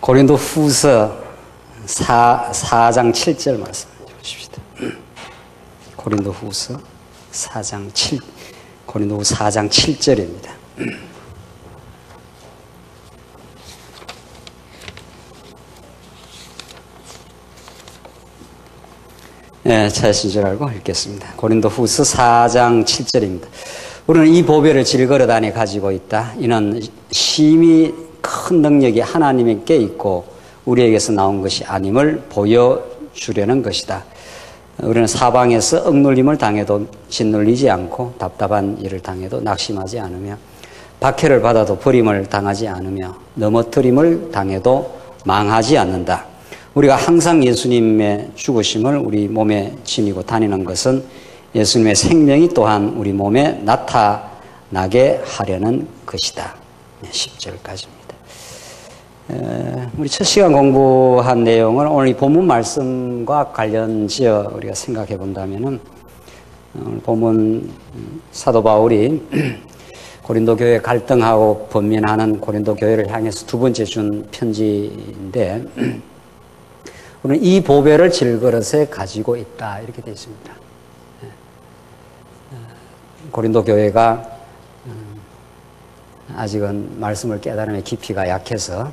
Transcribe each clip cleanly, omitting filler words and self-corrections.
고린도 후서 4장 7절 말씀 주십시다. 고린도 후서 4장 7절입니다. 네, 찾으신 줄 알고 읽겠습니다. 고린도 후서 4장 7절입니다. 우리는 이 보배를 질그릇 안에 가지고 있다. 이는 심히 큰 능력이 하나님께 있고 우리에게서 나온 것이 아님을 보여주려는 것이다. 우리는 사방에서 억눌림을 당해도 짓눌리지 않고 답답한 일을 당해도 낙심하지 않으며 박해를 받아도 버림을 당하지 않으며 넘어뜨림을 당해도 망하지 않는다. 우리가 항상 예수님의 죽으심을 우리 몸에 지니고 다니는 것은 예수님의 생명이 또한 우리 몸에 나타나게 하려는 것이다. 10절까지입니다. 우리 첫 시간 공부한 내용을 오늘 이 본문 말씀과 관련지어 우리가 생각해 본다면은 오늘 본문 사도 바울이 고린도 교회 갈등하고 번민하는 고린도 교회를 향해서 두 번째 준 편지인데 우리는 이 보배를 질그릇에 가지고 있다 이렇게 되어 있습니다. 고린도 교회가 아직은 말씀을 깨달음의 깊이가 약해서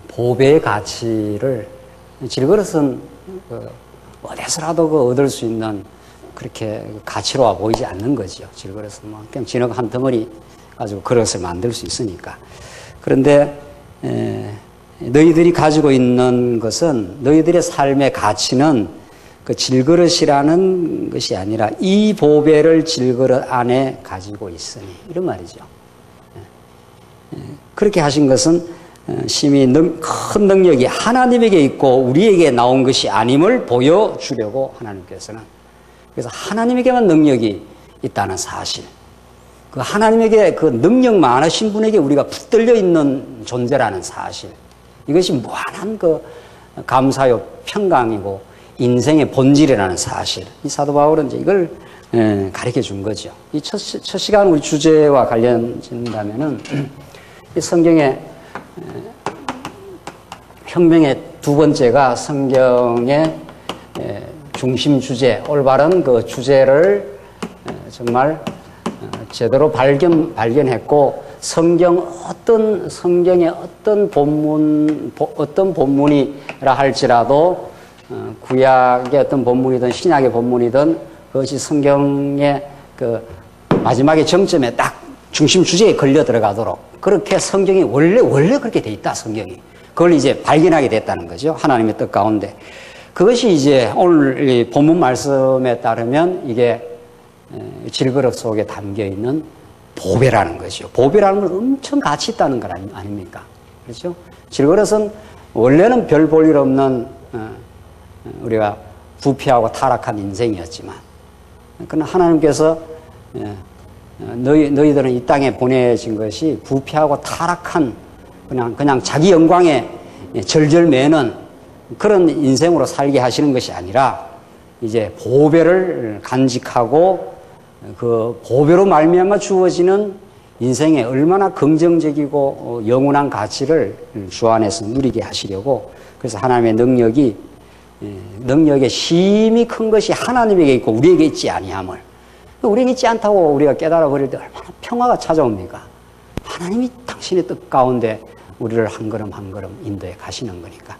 보배의 가치를 질그릇은 어디서라도 얻을 수 있는 그렇게 가치로와 보이지 않는 거죠. 질그릇은 뭐 그냥 진흙 한 덩어리 가지고 그릇을 만들 수 있으니까. 그런데 너희들이 가지고 있는 것은 너희들의 삶의 가치는 그 질그릇이라는 것이 아니라 이 보배를 질그릇 안에 가지고 있으니 이런 말이죠. 그렇게 하신 것은 심히 큰 능력이 하나님에게 있고 우리에게 나온 것이 아님을 보여주려고 하나님께서는 그래서 하나님에게만 능력이 있다는 사실 그 하나님에게 그 능력 많으신 분에게 우리가 붙들려 있는 존재라는 사실 이것이 무한한 그 감사요 평강이고 인생의 본질이라는 사실 이 사도 바울은 이제 이걸 가르쳐 준 거죠. 이 첫 시간 우리 주제와 관련된다면은 이 성경의 혁명의 두 번째가 성경의 중심 주제, 올바른 그 주제를 정말 제대로 발견했고 성경의 어떤 본문이라 할지라도 구약의 어떤 본문이든 신약의 본문이든 그것이 성경의 그 마지막의 정점에 딱 중심 주제에 걸려 들어가도록 그렇게 성경이 원래 그렇게 돼 있다 성경이 그걸 이제 발견하게 됐다는 거죠. 하나님의 뜻 가운데 그것이 이제 오늘 이 본문 말씀에 따르면 이게 질그릇 속에 담겨 있는 보배라는 거죠. 보배라는 건 엄청 가치 있다는 것 아닙니까? 그렇죠? 질그릇은 원래는 별 볼 일 없는 우리가 부패하고 타락한 인생이었지만 그러나 하나님께서 너희들은 이 땅에 보내진 것이 부패하고 타락한 그냥 자기 영광에 절절매는 그런 인생으로 살게 하시는 것이 아니라 이제 보배를 간직하고 그 보배로 말미암아 주어지는 인생에 얼마나 긍정적이고 영원한 가치를 주 안에서 누리게 하시려고 그래서 하나님의 능력의 심히 큰 것이 하나님에게 있고 우리에게 있지 아니함을 우리에게 있지 않다고 우리가 깨달아 버릴 때 얼마나 평화가 찾아옵니까? 하나님이 당신의 뜻 가운데 우리를 한 걸음 한 걸음 인도해 가시는 거니까.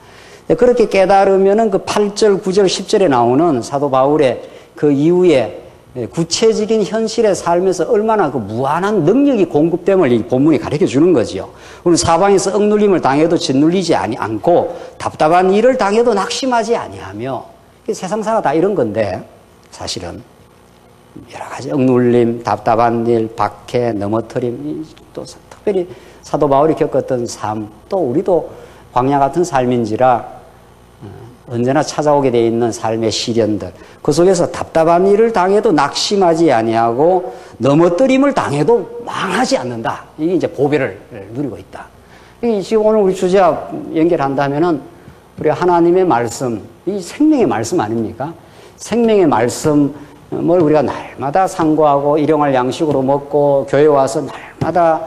그렇게 깨달으면은 그 8절, 9절, 10절에 나오는 사도 바울의 그 이후에 구체적인 현실의 삶에서 얼마나 그 무한한 능력이 공급됨을 이 본문이 가르쳐 주는 거지요. 우리는 사방에서 억눌림을 당해도 짓눌리지 않고 답답한 일을 당해도 낙심하지 아니하며 세상사가 다 이런 건데 사실은 여러 가지 억눌림, 답답한 일, 박해, 넘어뜨림 또 특별히 사도 바울이 겪었던 삶 또 우리도 광야 같은 삶인지라 언제나 찾아오게 돼 있는 삶의 시련들 그 속에서 답답한 일을 당해도 낙심하지 아니하고 넘어뜨림을 당해도 망하지 않는다. 이게 이제 보배를 누리고 있다. 이게 지금 오늘 우리 주제와 연결한다면은 우리 하나님의 말씀, 이 생명의 말씀 아닙니까? 생명의 말씀을 우리가 날마다 상고하고 일용할 양식으로 먹고 교회 와서 날마다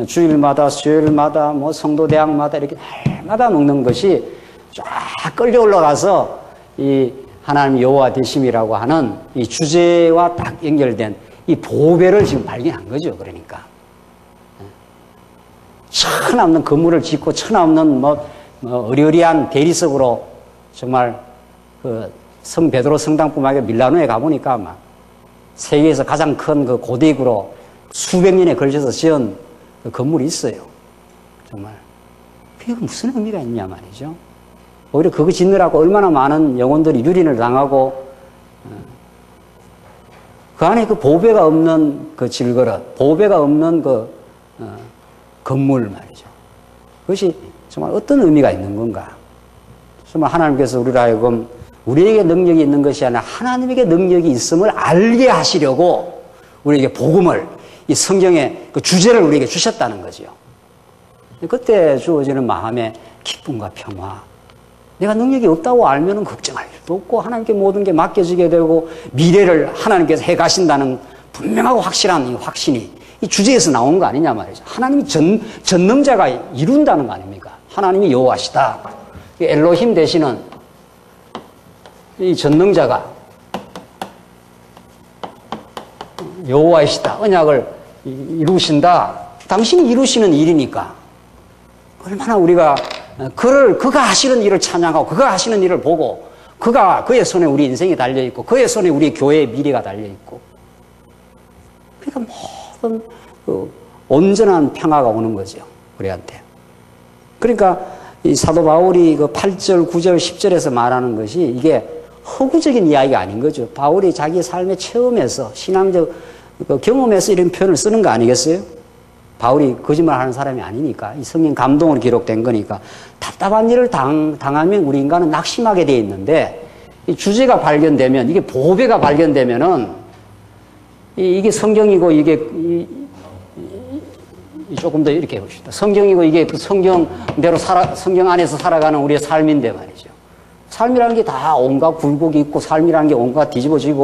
주일마다, 수요일마다, 뭐 성도대학마다 이렇게 날마다 먹는 것이 쫙 끌려 올라가서 이 하나님 여호와 되심이라고 하는 이 주제와 딱 연결된 이 보배를 지금 발견한 거죠. 그러니까. 천없는 건물을 짓고 천없는 뭐 어리어리한 대리석으로 정말 그 성 베드로 성당뿐만 아니라 밀라노에 가보니까 막 세계에서 가장 큰 그 고대익으로 수백 년에 걸쳐서 지은 그 건물이 있어요. 정말. 그게 무슨 의미가 있냐 말이죠. 오히려 그거 짓느라고 얼마나 많은 영혼들이 유린을 당하고 그 안에 그 보배가 없는 그 질그릇, 보배가 없는 그 건물 말이죠. 그것이 정말 어떤 의미가 있는 건가? 정말 하나님께서 우리로 하여금 우리에게 능력이 있는 것이 아니라 하나님에게 능력이 있음을 알게 하시려고 우리에게 복음을, 이 성경의 그 주제를 우리에게 주셨다는 거죠. 그때 주어지는 마음의 기쁨과 평화. 내가 능력이 없다고 알면 걱정할 일도 없고 하나님께 모든 게 맡겨지게 되고 미래를 하나님께서 해 가신다는 분명하고 확실한 이 확신이 이 주제에서 나온 거 아니냐 말이죠. 하나님이 전능자가 이룬다는 거 아닙니까? 하나님이 여호와시다. 엘로힘 되시는 이 전능자가 여호와이시다. 언약을 이루신다. 당신이 이루시는 일이니까 얼마나 우리가 그가 하시는 일을 찬양하고 그가 하시는 일을 보고 그의 손에 우리 인생이 달려있고 그의 손에 우리 교회의 미래가 달려있고 그러니까 모든 그 온전한 평화가 오는 거죠. 우리한테. 그러니까 이 사도 바울이 그 8절, 9절, 10절에서 말하는 것이 이게 허구적인 이야기가 아닌 거죠. 바울이 자기 삶의 체험에서 신앙적 그 경험에서 이런 표현을 쓰는 거 아니겠어요? 바울이 거짓말하는 사람이 아니니까 이 성경 감동으로 기록된 거니까 답답한 일을 당하면 우리 인간은 낙심하게 돼 있는데 이 주제가 발견되면 이게 보배가 발견되면은 이게 성경이고 이게 조금 더 이렇게 해봅시다. 성경이고 이게 그 성경대로 성경 안에서 살아가는 우리의 삶인데 말이죠. 삶이라는 게 다 온갖 굴곡이 있고 삶이라는 게 온갖 뒤집어지고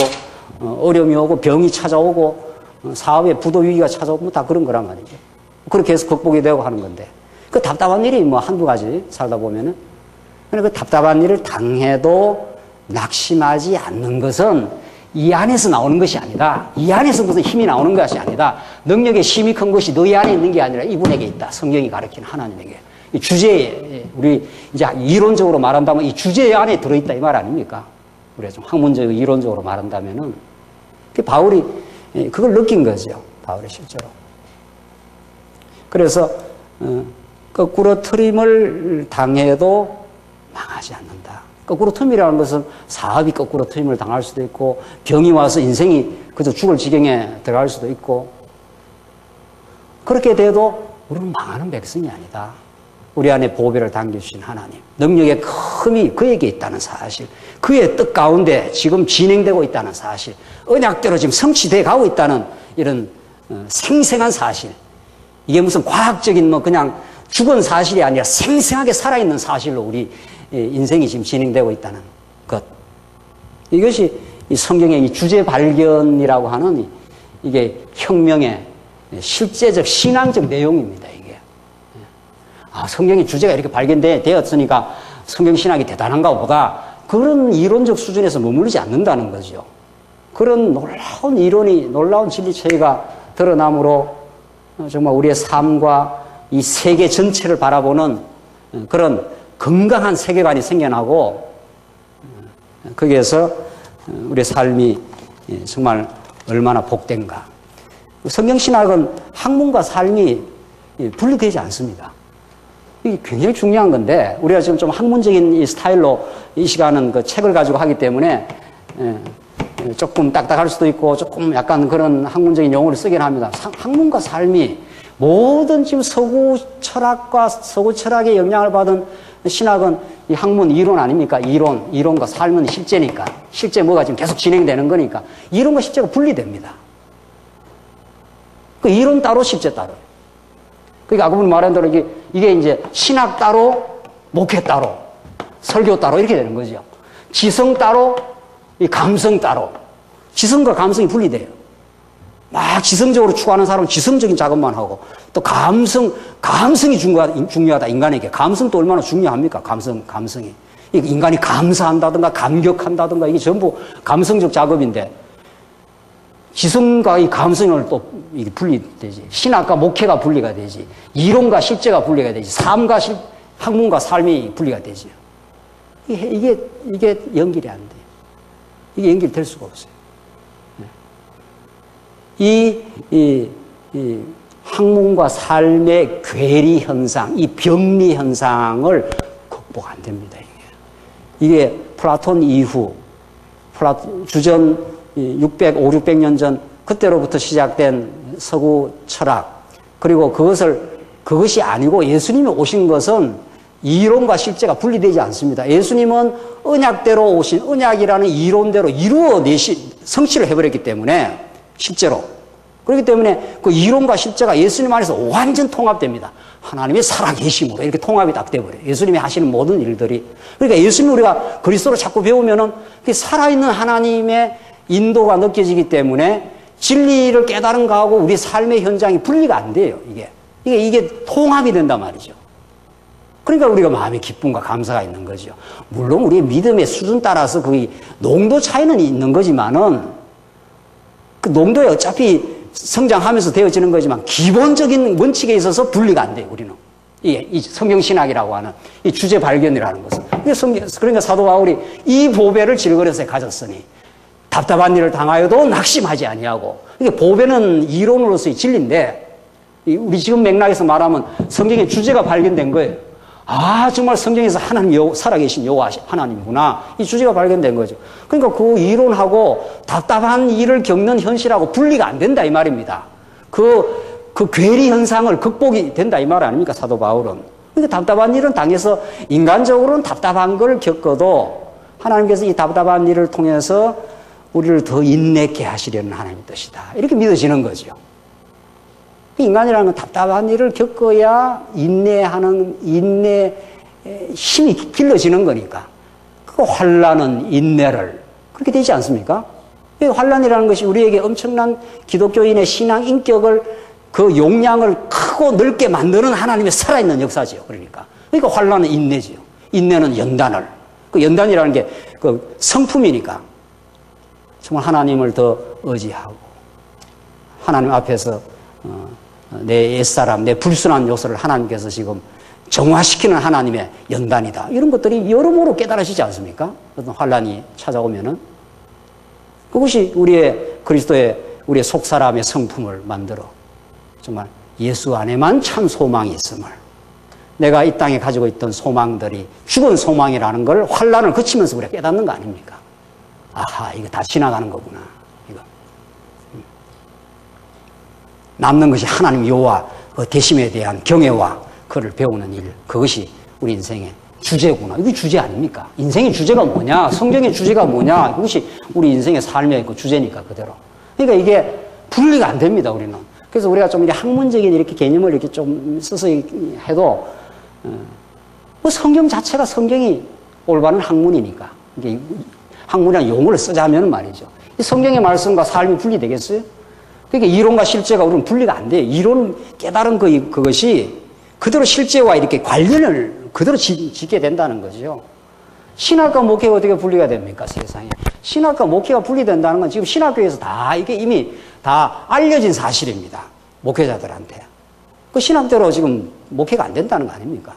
어려움이 오고 병이 찾아오고 사업에 부도 위기가 찾아오고 다 그런 거란 말이죠. 그렇게 해서 극복이 되고 하는 건데 그 답답한 일이 뭐 한두 가지 살다 보면은 그 답답한 일을 당해도 낙심하지 않는 것은 이 안에서 나오는 것이 아니다. 이 안에서 무슨 힘이 나오는 것이 아니다. 능력의 힘이 큰 것이 너희 안에 있는 게 아니라 이분에게 있다. 성경이 가르치는 하나님에게. 이 주제에 우리 이제 이론적으로 말한다면 이 주제 안에 들어있다 이 말 아닙니까? 우리가 좀 학문적으로 이론적으로 말한다면은 바울이 그걸 느낀 거죠. 바울이 실제로. 그래서 거꾸로 트림을 당해도 망하지 않는다. 거꾸로 트림이라는 것은 사업이 거꾸로 트림을 당할 수도 있고 병이 와서 인생이 그저 죽을 지경에 들어갈 수도 있고 그렇게 돼도 우리는 망하는 백성이 아니다. 우리 안에 보배를 당겨주신 하나님, 능력의 큼이 그에게 있다는 사실, 그의 뜻 가운데 지금 진행되고 있다는 사실, 언약대로 지금 성취돼 가고 있다는 이런 생생한 사실, 이게 무슨 과학적인 뭐 그냥 죽은 사실이 아니라 생생하게 살아있는 사실로 우리 인생이 지금 진행되고 있다는 것. 이것이 이 성경의 이 주제 발견이라고 하는 이게 혁명의 실제적 신앙적 내용입니다. 성경의 주제가 이렇게 발견되었으니까 성경신학이 대단한가 보다 그런 이론적 수준에서 머무르지 않는다는 거죠. 그런 놀라운 이론이 놀라운 진리체계가 드러남으로 정말 우리의 삶과 이 세계 전체를 바라보는 그런 건강한 세계관이 생겨나고 거기에서 우리의 삶이 정말 얼마나 복된가. 성경신학은 학문과 삶이 분리되지 않습니다. 이게 굉장히 중요한 건데 우리가 지금 좀 학문적인 이 스타일로 이 시간은 그 책을 가지고 하기 때문에 조금 딱딱할 수도 있고 조금 약간 그런 학문적인 용어를 쓰긴 합니다. 학문과 삶이 모든 지금 서구 철학과 서구 철학의 영향을 받은 신학은 이 학문 이론 아닙니까? 이론과 삶은 실제니까 실제 뭐가 지금 계속 진행되는 거니까 이론과 실제가 분리됩니다. 그 이론 따로 실제 따로. 그러니까 아까 분이 말한 대로 이게 이제 신학 따로, 목회 따로, 설교 따로 이렇게 되는 거죠. 지성 따로, 이 감성 따로. 지성과 감성이 분리돼요. 막 지성적으로 추구하는 사람은 지성적인 작업만 하고, 또 감성이 중요하다, 인간에게. 감성도 얼마나 중요합니까? 감성이. 인간이 감사한다든가, 감격한다든가, 이게 전부 감성적 작업인데, 지성과 이 감성을 또 분리되지. 신학과 목회가 분리가 되지. 이론과 실제가 분리가 되지. 학문과 삶이 분리가 되지. 이게 연결이 안 돼요. 이게 연결될 수가 없어요. 이 학문과 삶의 괴리 현상, 이 병리 현상을 극복 안 됩니다. 이게 플라톤 이후, 주전 600년 전, 그때로부터 시작된 서구 철학, 그리고 그것이 아니고 예수님이 오신 것은 이론과 실제가 분리되지 않습니다. 예수님은 언약대로 오신, 언약이라는 이론대로 성취를 해버렸기 때문에, 실제로. 그렇기 때문에 그 이론과 실제가 예수님 안에서 완전 통합됩니다. 하나님의 살아계심으로 이렇게 통합이 딱 돼버려요. 예수님이 하시는 모든 일들이. 그러니까 예수님 우리가 그리스도를 자꾸 배우면은 살아있는 하나님의 인도가 느껴지기 때문에 진리를 깨달은 거하고 우리 삶의 현장이 분리가 안 돼요. 이게 통합이 된단 말이죠. 그러니까 우리가 마음의 기쁨과 감사가 있는 거죠. 물론 우리의 믿음의 수준 따라서 그 농도 차이는 있는 거지만은 그 농도에 어차피 성장하면서 되어지는 거지만 기본적인 원칙에 있어서 분리가 안 돼요, 우리는. 이 성경신학이라고 하는 이 주제 발견이라는 것은. 그러니까 사도 바울이 이 보배를 질그릇에 가졌으니 답답한 일을 당하여도 낙심하지 아니하고. 이게 보배는 이론으로서의 진리인데 우리 지금 맥락에서 말하면 성경의 주제가 발견된 거예요. 아, 정말 성경에서 하나님 살아계신 여호와 하나님이구나. 이 주제가 발견된 거죠. 그러니까 그 이론하고 답답한 일을 겪는 현실하고 분리가 안 된다 이 말입니다. 그 괴리 현상을 극복이 된다 이 말 아닙니까, 사도 바울은. 그러니까 답답한 일은 당해서 인간적으로는 답답한 걸 겪어도 하나님께서 이 답답한 일을 통해서 우리를 더 인내케 하시려는 하나님의 뜻이다. 이렇게 믿어지는 거죠. 인간이라는 건 답답한 일을 겪어야 인내 힘이 길러지는 거니까. 그 환난은 인내를 그렇게 되지 않습니까? 환난이라는 것이 우리에게 엄청난 기독교인의 신앙 인격을 그 용량을 크고 넓게 만드는 하나님의 살아있는 역사지요. 그러니까 환난은 인내지요. 인내는 연단을. 그 연단이라는 게 그 성품이니까 정말 하나님을 더 의지하고 하나님 앞에서 내 옛사람, 내 불순한 요소를 하나님께서 지금 정화시키는 하나님의 연단이다. 이런 것들이 여러모로 깨달아지지 않습니까? 어떤 환난이 찾아오면은. 그것이 우리의 속사람의 성품을 만들어 정말 예수 안에만 참 소망이 있음을, 내가 이 땅에 가지고 있던 소망들이 죽은 소망이라는 걸 환난을 거치면서 우리가 깨닫는 거 아닙니까? 아하, 이거 다 지나가는 거구나. 이거. 남는 것이 하나님 여호와 그 대심에 대한 경외와 그를 배우는 일, 그것이 우리 인생의 주제구나. 이게 주제 아닙니까? 인생의 주제가 뭐냐? 성경의 주제가 뭐냐? 그것이 우리 인생의 삶의 그 주제니까 그대로. 그러니까 이게 분리가 안 됩니다, 우리는. 그래서 우리가 좀 이렇게 학문적인 이렇게 개념을 이렇게 좀 써서 해도 뭐 성경 자체가 성경이 올바른 학문이니까. 이게 학문이라는 용어를 쓰자면 말이죠. 이 성경의 말씀과 삶이 분리되겠어요? 그러니까 이론과 실제가 우리는 분리가 안 돼요. 이론 깨달은 그것이 그대로 실제와 이렇게 관련을 그대로 짓게 된다는 거죠. 신학과 목회가 어떻게 분리가 됩니까, 세상에? 신학과 목회가 분리된다는 건 지금 신학교에서 다 이게 이미 다 알려진 사실입니다. 목회자들한테. 그 신학대로 지금 목회가 안 된다는 거 아닙니까?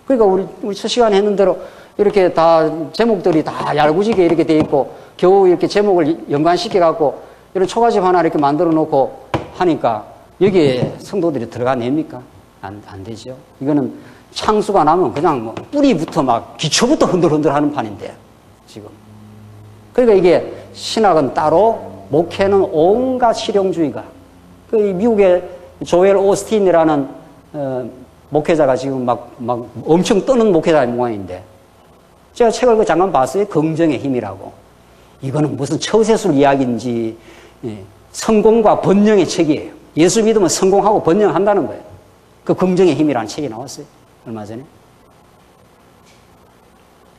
그러니까 우리 첫 시간에 했는 대로 이렇게 다 제목들이 다 얄궂게 이렇게 돼 있고 겨우 이렇게 제목을 연관시켜갖고 이런 초가집 하나 이렇게 만들어 놓고 하니까 여기에 성도들이 들어가냅니까? 안 되죠. 이거는 창수가 나면 그냥 뭐 뿌리부터 막 기초부터 흔들흔들 하는 판인데, 지금. 그러니까 이게 신학은 따로, 목회는 온갖 실용주의가. 그 미국의 조엘 오스틴이라는 목회자가 지금 막 엄청 떠는 목회자의 모양인데, 제가 책을 잠깐 봤어요. 긍정의 힘이라고. 이거는 무슨 처세술 이야기인지 성공과 번영의 책이에요. 예수 믿으면 성공하고 번영한다는 거예요. 그 긍정의 힘이라는 책이 나왔어요. 얼마 전에.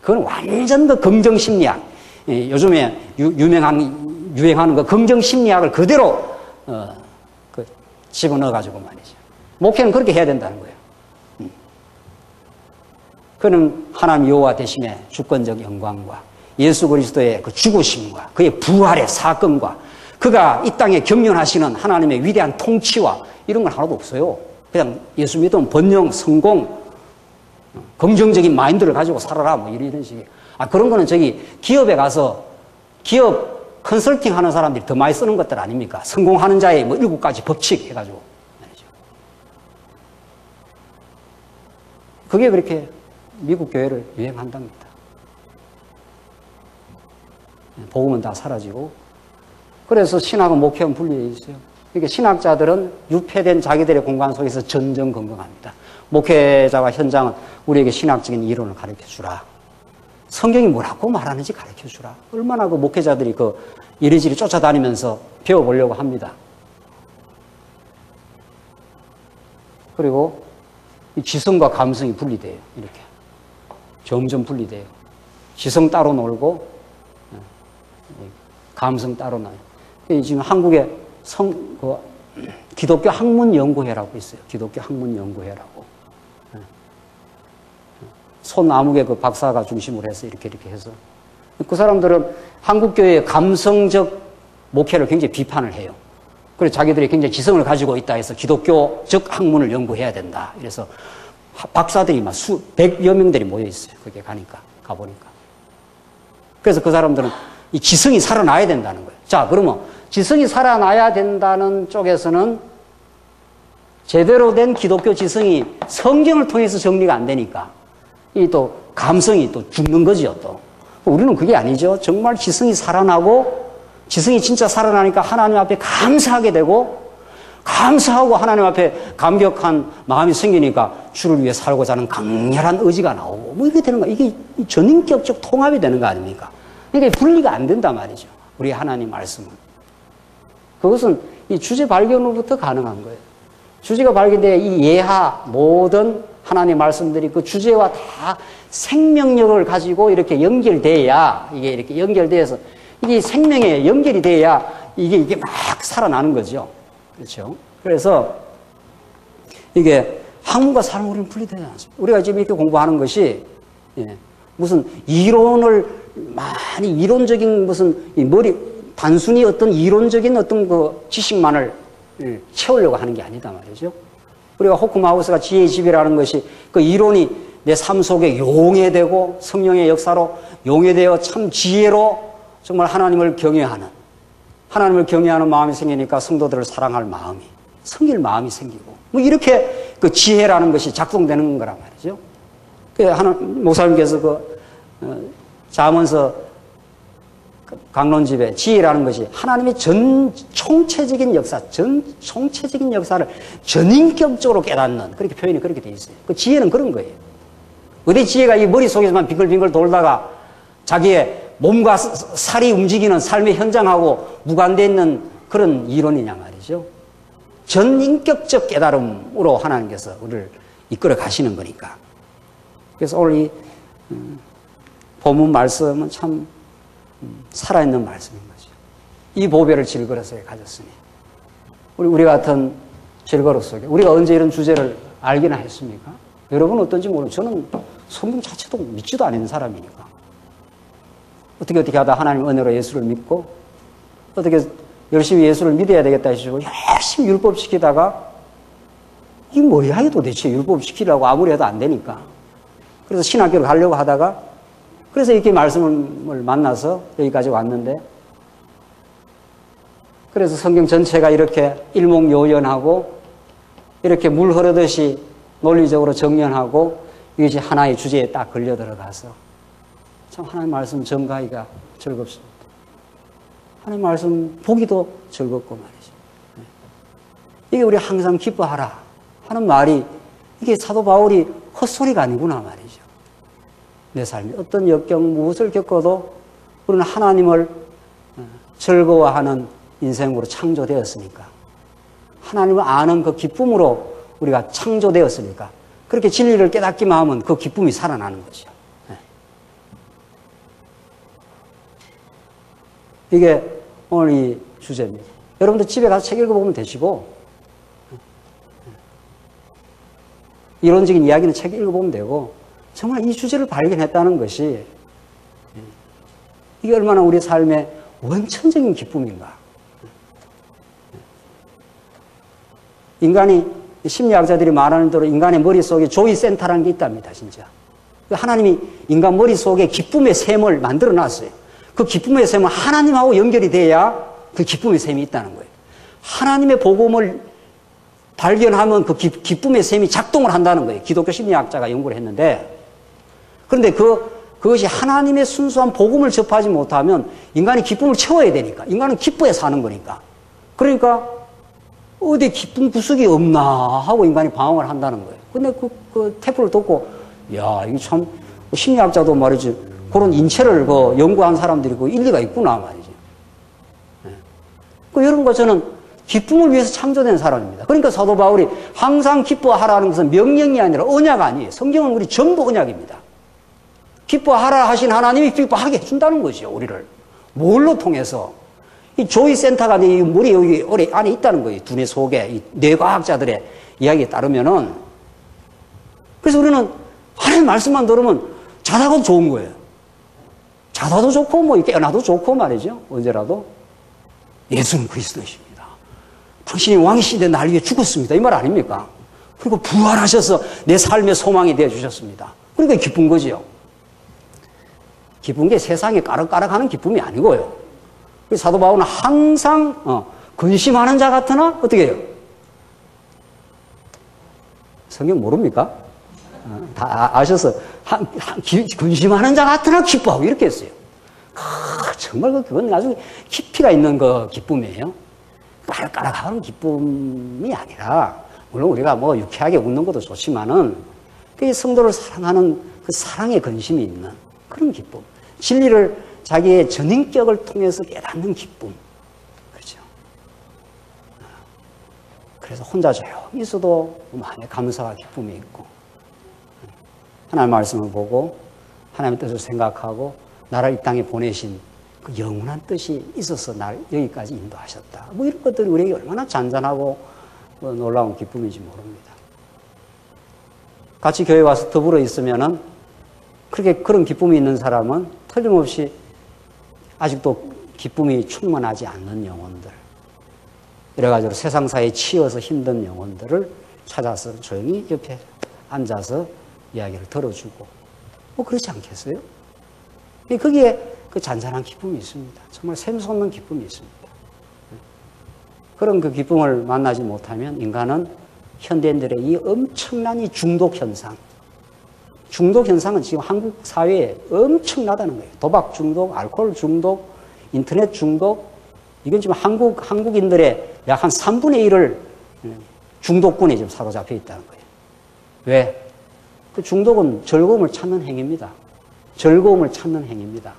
그건 완전 그 긍정심리학. 요즘에 유명한 유행하는 그 긍정 심리학을 그대로 집어넣어가지고 말이죠. 목회는 그렇게 해야 된다는 거예요. 그는 하나님 여호와 되심의 주권적 영광과 예수 그리스도의 그 죽으심과 그의 부활의 사건과 그가 이 땅에 경륜하시는 하나님의 위대한 통치와 이런 건 하나도 없어요. 그냥 예수 믿으면 번영, 성공, 긍정적인 마인드를 가지고 살아라 뭐 이런 식의. 그런 거는 기업에 가서 기업 컨설팅 하는 사람들이 더 많이 쓰는 것들 아닙니까? 성공하는 자의 뭐 7가지 법칙 해가지고 말이죠. 그게 그렇게 미국 교회를 유행한답니다. 복음은 다 사라지고. 그래서 신학은 목회는 분리되어 있어요. 그러니까 신학자들은 유폐된 자기들의 공간 속에서 전전긍긍합니다. 목회자와 현장은 우리에게 신학적인 이론을 가르쳐주라. 성경이 뭐라고 말하는지 가르쳐주라. 얼마나 그 목회자들이 이리저리 쫓아다니면서 배워보려고 합니다. 그리고 이 지성과 감성이 분리돼요. 이렇게. 점점 분리돼요. 지성 따로 놀고 감성 따로 나요. 지금 한국에 기독교 학문연구회라고 있어요. 기독교 학문연구회라고. 손아무개 그 박사가 중심으로 해서 이렇게 해서. 그 사람들은 한국교회의 감성적 목회를 굉장히 비판을 해요. 그래서 자기들이 굉장히 지성을 가지고 있다 해서 기독교적 학문을 연구해야 된다. 이래서 박사들이 막 100여 명들이 모여 있어요. 거기에 가보니까. 그래서 그 사람들은 이 지성이 살아나야 된다는 거예요. 자, 그러면 지성이 살아나야 된다는 쪽에서는 제대로 된 기독교 지성이 성경을 통해서 정리가 안 되니까 이 또 감성이 또 죽는 거죠, 또. 우리는 그게 아니죠. 정말 지성이 살아나고 지성이 진짜 살아나니까 하나님 앞에 감사하게 되고 감사하고 하나님 앞에 감격한 마음이 생기니까 주를 위해 살고자 하는 강렬한 의지가 나오고 뭐 이렇게 되는 거야. 이게 전인격적 통합이 되는 거 아닙니까? 그러니까 분리가 안 된단 말이죠. 우리 하나님 말씀은. 그것은 이 주제 발견으로부터 가능한 거예요. 주제가 발견돼야 이 예하 모든 하나님의 말씀들이 그 주제와 다 생명력을 가지고 이렇게 연결돼야 이게 이렇게 연결돼서 이게 생명에 연결이 돼야 이게 막 살아나는 거죠. 그렇죠? 그래서 이게 학문과 삶으로는 분리되지 않습니다. 우리가 지금 이렇게 공부하는 것이 무슨 이론을 많이 이론적인 무슨 단순히 어떤 이론적인 어떤 그 지식만을 채우려고 하는 게 아니다 말이죠. 우리가 호크마우스가 지혜의 집이라는 것이 그 이론이 내 삶 속에 용해되고 성령의 역사로 용해되어 참 지혜로 정말 하나님을 경외하는 마음이 생기니까 성도들을 사랑할 마음이 섬길 마음이 생기고 뭐 이렇게 그 지혜라는 것이 작동되는 거란 말이죠. 그 목사님께서 잠언서 강론집에 지혜라는 것이 하나님의 총체적인 역사를 전인격적으로 깨닫는 그렇게 표현이 그렇게 돼 있어요. 그 지혜는 그런 거예요. 어디 지혜가 이 머릿속에서만 빙글빙글 돌다가 자기의 몸과 살이 움직이는 삶의 현장하고 무관되어 있는 그런 이론이냐 말이죠. 전인격적 깨달음으로 하나님께서 우리를 이끌어 가시는 거니까. 그래서 오늘 이 본문 말씀은 참 살아있는 말씀인 거죠. 이 보배를 질그릇에 가졌으니 우리 같은 질그릇 속에 우리가 언제 이런 주제를 알기나 했습니까? 여러분은 어떤지 모르고 저는 성경 자체도 믿지도 않는 사람이니까 어떻게 하다 하나님 은혜로 예수를 믿고 어떻게 열심히 예수를 믿어야 되겠다 해서 열심히 율법 지키다가 이게 뭐야 이게 도대체 율법 지키려고 아무리 해도 안 되니까 그래서 신학교를 가려고 하다가 그래서 이렇게 말씀을 만나서 여기까지 왔는데 그래서 성경 전체가 이렇게 일목요연하고 이렇게 물 흐르듯이 논리적으로 정연하고 이것이 하나의 주제에 딱 걸려 들어가서 참 하나님 말씀 전가하기가 즐겁습니다. 하나님 말씀 보기도 즐겁고 말이죠. 이게 우리 항상 기뻐하라 하는 말이 이게 사도 바울이 헛소리가 아니구나 말이죠. 내 삶이 어떤 역경 무엇을 겪어도 우리는 하나님을 즐거워하는 인생으로 창조되었으니까 하나님을 아는 그 기쁨으로 우리가 창조되었으니까 그렇게 진리를 깨닫기만 하면 그 기쁨이 살아나는 거죠. 이게 오늘 이 주제입니다. 여러분들 집에 가서 책 읽어보면 되시고, 이론적인 이야기는 책 읽어보면 되고, 정말 이 주제를 발견했다는 것이 이게 얼마나 우리 삶의 원천적인 기쁨인가. 인간이, 심리학자들이 말하는 대로 인간의 머릿속에 조이 센터라는 게 있답니다, 진짜. 하나님이 인간 머릿속에 기쁨의 샘을 만들어 놨어요. 그 기쁨의 샘은 하나님하고 연결이 돼야 그 기쁨의 샘이 있다는 거예요. 하나님의 복음을 발견하면 그 기쁨의 샘이 작동을 한다는 거예요. 기독교 심리학자가 연구를 했는데, 그런데 그것이 하나님의 순수한 복음을 접하지 못하면 인간이 기쁨을 채워야 되니까. 인간은 기뻐야 사는 거니까. 그러니까 어디 기쁨 구석이 없나 하고 인간이 방황을 한다는 거예요. 근데 그 테프를 듣고, 야, 이게 참, 심리학자도 말이지, 그런 인체를 연구한 사람들이 일리가 있구나 말이지. 이런 거 저는 기쁨을 위해서 창조된 사람입니다. 그러니까 사도 바울이 항상 기뻐하라는 것은 명령이 아니라 언약 아니에요. 성경은 우리 전부 언약입니다. 기뻐하라 하신 하나님이 기뻐하게 해준다는 거죠, 우리를. 뭘로 통해서? 이 조이 센터가 이 머리 여기 안에 있다는 거예요. 두뇌 속에. 이 뇌과학자들의 이야기에 따르면은. 그래서 우리는 하나님 말씀만 들으면 자다가도 좋은 거예요. 자다도 좋고, 깨어나도 좋고 말이죠. 언제라도. 예수는 그리스도이십니다. 당신이 왕이신데 날 위해 죽었습니다. 이 말 아닙니까? 그리고 부활하셔서 내 삶의 소망이 되어 주셨습니다. 그러니까 기쁜 거지요. 기쁜 게 세상에 까락까락하는 기쁨이 아니고요. 사도 바울은 항상 근심하는 자 같으나 어떻게 해요? 성경 모릅니까? 다 아셔서 근심하는 자 같으나 기뻐하고 이렇게 했어요. 정말 그건 나중에 깊이가 있는 그 기쁨이에요. 까락까락하는 기쁨이 아니라, 물론 우리가 유쾌하게 웃는 것도 좋지만은 그 성도를 사랑하는 그 사랑의 근심이 있는 그런 기쁨. 진리를 자기의 전인격을 통해서 깨닫는 기쁨. 그렇죠. 그래서 혼자 조용히 있어도 마음에 감사와 기쁨이 있고, 하나님의 말씀을 보고 하나님의 뜻을 생각하고 나를 이 땅에 보내신 그 영원한 뜻이 있어서 날 여기까지 인도하셨다. 이런 것들이 우리에게 얼마나 잔잔하고 놀라운 기쁨인지 모릅니다. 같이 교회 와서 더불어 있으면은 그런 기쁨이 있는 사람은 틀림없이 아직도 기쁨이 충만하지 않는 영혼들, 여러 가지로 세상사에 치여서 힘든 영혼들을 찾아서 조용히 옆에 앉아서 이야기를 들어주고, 그렇지 않겠어요? 거기에 그 잔잔한 기쁨이 있습니다. 정말 샘솟는 기쁨이 있습니다. 그런 그 기쁨을 만나지 못하면 인간은 현대인들의 이 엄청난 이 중독 현상, 중독 현상은 지금 한국 사회에 엄청나다는 거예요. 도박 중독, 알코올 중독, 인터넷 중독, 이건 지금 한국인들의 약 한 3분의 1을 중독군에 지금 사로잡혀 있다는 거예요. 왜? 그 중독은 즐거움을 찾는 행위입니다. 즐거움을 찾는 행위입니다.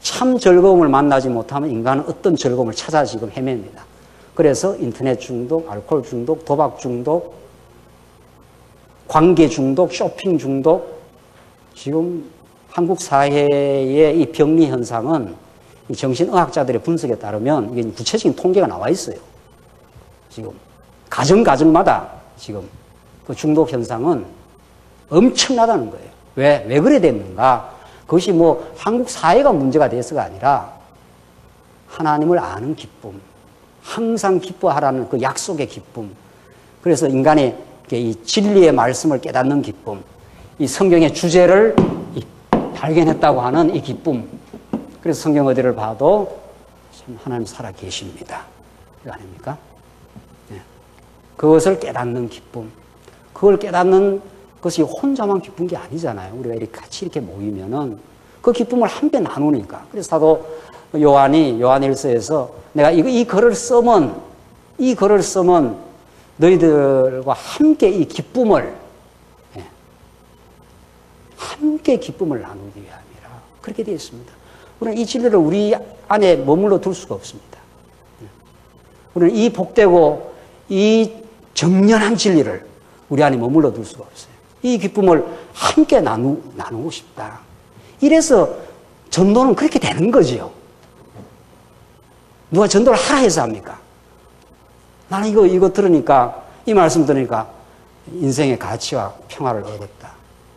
참 즐거움을 만나지 못하면 인간은 어떤 즐거움을 찾아 지금 헤맵니다. 그래서 인터넷 중독, 알코올 중독, 도박 중독, 관계 중독, 쇼핑 중독, 지금 한국 사회의 이 병리 현상은 이 정신의학자들의 분석에 따르면 이게 구체적인 통계가 나와 있어요. 지금 가정마다 지금 그 중독 현상은 엄청나다는 거예요. 왜 그래 됐는가? 그것이 한국 사회가 문제가 돼서가 아니라 하나님을 아는 기쁨, 항상 기뻐하라는 그 약속의 기쁨, 그래서 인간의 이 진리의 말씀을 깨닫는 기쁨, 이 성경의 주제를 발견했다고 하는 이 기쁨. 그래서 성경 어디를 봐도 참 하나님 살아 계십니다. 이거 아닙니까? 네. 그것을 깨닫는 기쁨. 그걸 깨닫는 것이 혼자만 기쁜 게 아니잖아요. 우리가 이렇게 같이 이렇게 모이면은 그 기쁨을 함께 나누니까. 그래서 사도 요한이 요한일서에서 내가 이 글을 쓰면 너희들과 함께 이 기쁨을 함께 기쁨을 나누기 위함이라. 그렇게 되어 있습니다. 우리는 이 진리를 우리 안에 머물러 둘 수가 없습니다. 우리는 이 복되고 이 정연한 진리를 우리 안에 머물러 둘 수가 없어요. 이 기쁨을 함께 나누고 싶다. 이래서 전도는 그렇게 되는 거지요. 누가 전도를 하라 해서 합니까? 나는 이거 들으니까, 이 말씀 들으니까 인생의 가치와 평화를 얻었다.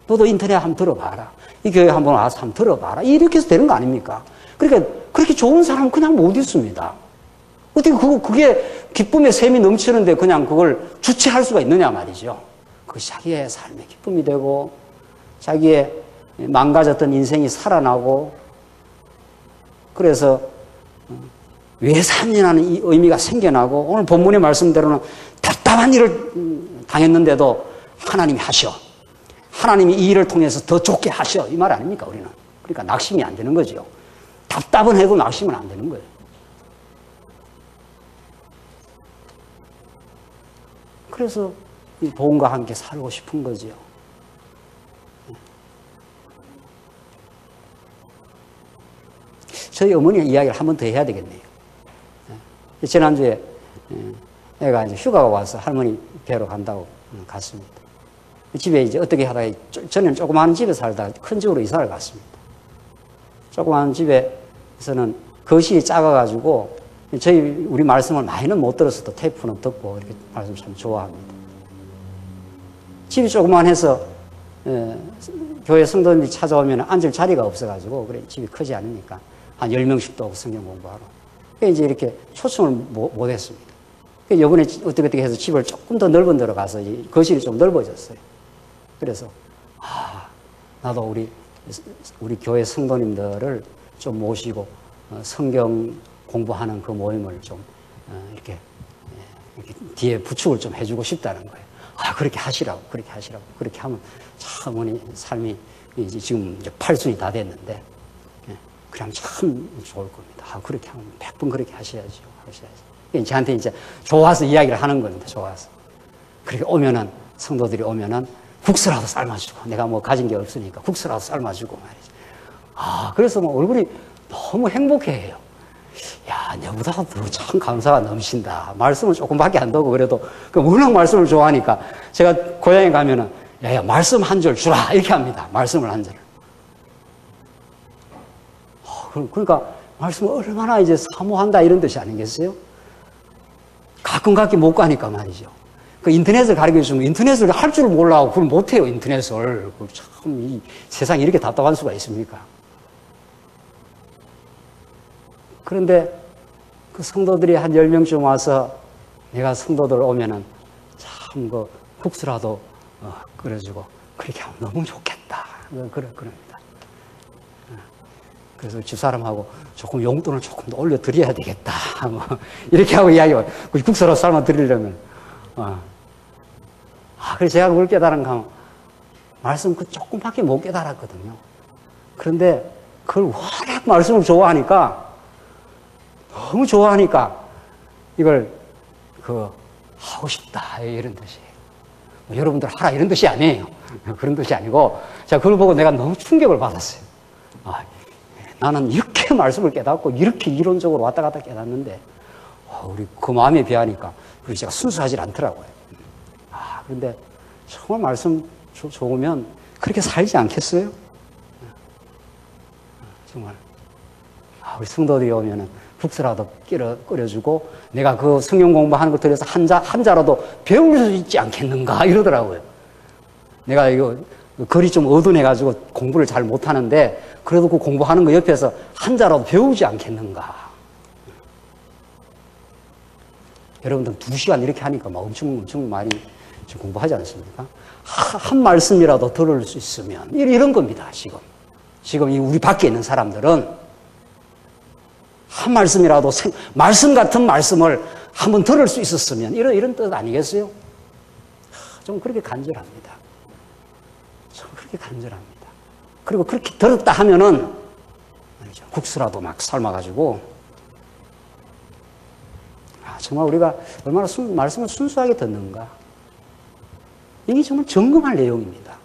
너도 인터넷 한번 들어봐라. 이 교회 한번 와서 한번 들어봐라. 이렇게 해서 되는 거 아닙니까? 그러니까 그렇게 좋은 사람은 그냥 못 있습니다. 어떻게 그게 기쁨의 샘이 넘치는데 그냥 그걸 주체할 수가 있느냐 말이죠. 그것이 자기의 삶의 기쁨이 되고 자기의 망가졌던 인생이 살아나고 그래서 왜 삶이라는 이 의미가 생겨나고 오늘 본문의 말씀대로는 답답한 일을 당했는데도 하나님이 하셔. 하나님이 이 일을 통해서 더 좋게 하셔. 이 말 아닙니까 우리는. 그러니까 낙심이 안 되는 거죠. 답답은 해도 낙심은 안 되는 거예요. 그래서 이 복음과 함께 살고 싶은 거죠. 저희 어머니의 이야기를 한 번 더 해야 되겠네요. 지난주에 애가 이제 휴가가 와서 할머니 뵈러 간다고 갔습니다. 집에 이제 어떻게 하다가 저는 조그마한 집에 살다가 큰 집으로 이사를 갔습니다. 조그마한 집에서는 거실이 작아가지고 우리 말씀을 많이는 못 들었어도 테이프는 듣고 이렇게 말씀 참 좋아합니다. 집이 조그만해서 교회 성도님이 찾아오면 앉을 자리가 없어가지고 그래 집이 크지 않으니까 한 10명씩도 오고 성경 공부하러. 이제 이렇게 초청을 못 했습니다. 이번에 어떻게 해서 집을 조금 더 넓은 데로 가서 거실이 좀 넓어졌어요. 그래서 나도 우리 교회 성도님들을 좀 모시고 성경 공부하는 그 모임을 좀 이렇게 뒤에 부축을 좀 해주고 싶다는 거예요. 그렇게 하시라고. 그렇게 하면 참 어머니 삶이 이제 지금 이제 8순이 다 됐는데 그럼 참 좋을 겁니다. 그렇게 하면 100번 그렇게 하셔야죠. 저한테 이제 좋아서 이야기를 하는 겁니다. 좋아서. 그렇게 오면은 성도들이 오면은 국수라도 삶아주고 내가 뭐 가진 게 없으니까 국수라도 삶아주고 말이죠. 그래서 뭐 얼굴이 너무 행복해해요. 야, 내보다 참 감사가 넘친다. 말씀을 조금밖에 안 듣고 그래도 워낙 말씀을 좋아하니까 제가 고향에 가면은 야, 말씀 한 줄 주라 이렇게 합니다. 말씀을 한 줄. 그러니까 말씀을 얼마나 이제 사모한다 이런 뜻이 아니겠어요? 가끔 못 가니까 말이죠. 그 인터넷을 가르쳐 주면 인터넷을 할 줄 몰라고 그걸 못해요. 인터넷을. 참 이 세상에 이렇게 답답한 수가 있습니까? 그런데 그 성도들이 한 10명쯤 와서 내가 성도들 오면은 참 그 국수라도 끓여주고 그렇게 하면 너무 좋겠다. 그럽니다. 그래서 집사람하고 조금 용돈을 조금 더 올려드려야 되겠다. 뭐 이렇게 하고 이야기하고 국수라도 삶아 드리려면. 그래서 제가 그걸 깨달은 건 말씀 그 조금밖에 못 깨달았거든요. 그런데 그걸 워낙 말씀을 좋아하니까 너무 좋아하니까 이걸 하고 싶다 이런 뜻이에요. 여러분들 하라 이런 뜻이 아니에요. 그런 뜻이 아니고 제가 그걸 보고 내가 너무 충격을 받았어요. 나는 이렇게 말씀을 깨닫고 이렇게 이론적으로 왔다 갔다 깨닫는데 우리 그 마음에 비하니까 그게 제가 순수하지 않더라고요. 그런데 정말 말씀 좋으면 그렇게 살지 않겠어요? 정말 우리 성도들이 오면은 국수라도 끓여주고 내가 그 성경 공부하는 것 들여서 한 자라도 배울 수 있지 않겠는가 이러더라고요. 내가 이거 글이 좀 어두워가지고 공부를 잘 못하는데 그래도 그 공부하는 거 옆에서 한 자라도 배우지 않겠는가. 여러분들 2시간 이렇게 하니까 막 엄청 많이 지금 공부하지 않습니까? 한 말씀이라도 들을 수 있으면 이런 겁니다. 지금 우리 밖에 있는 사람들은 한 말씀이라도 말씀 같은 말씀을 한번 들을 수 있었으면 이런 뜻 아니겠어요? 좀 그렇게 간절합니다. 그리고 그렇게 들었다 하면은 국수라도 막 삶아가지고 정말 우리가 얼마나 말씀을 순수하게 듣는가. 이게 정말 점검할 내용입니다.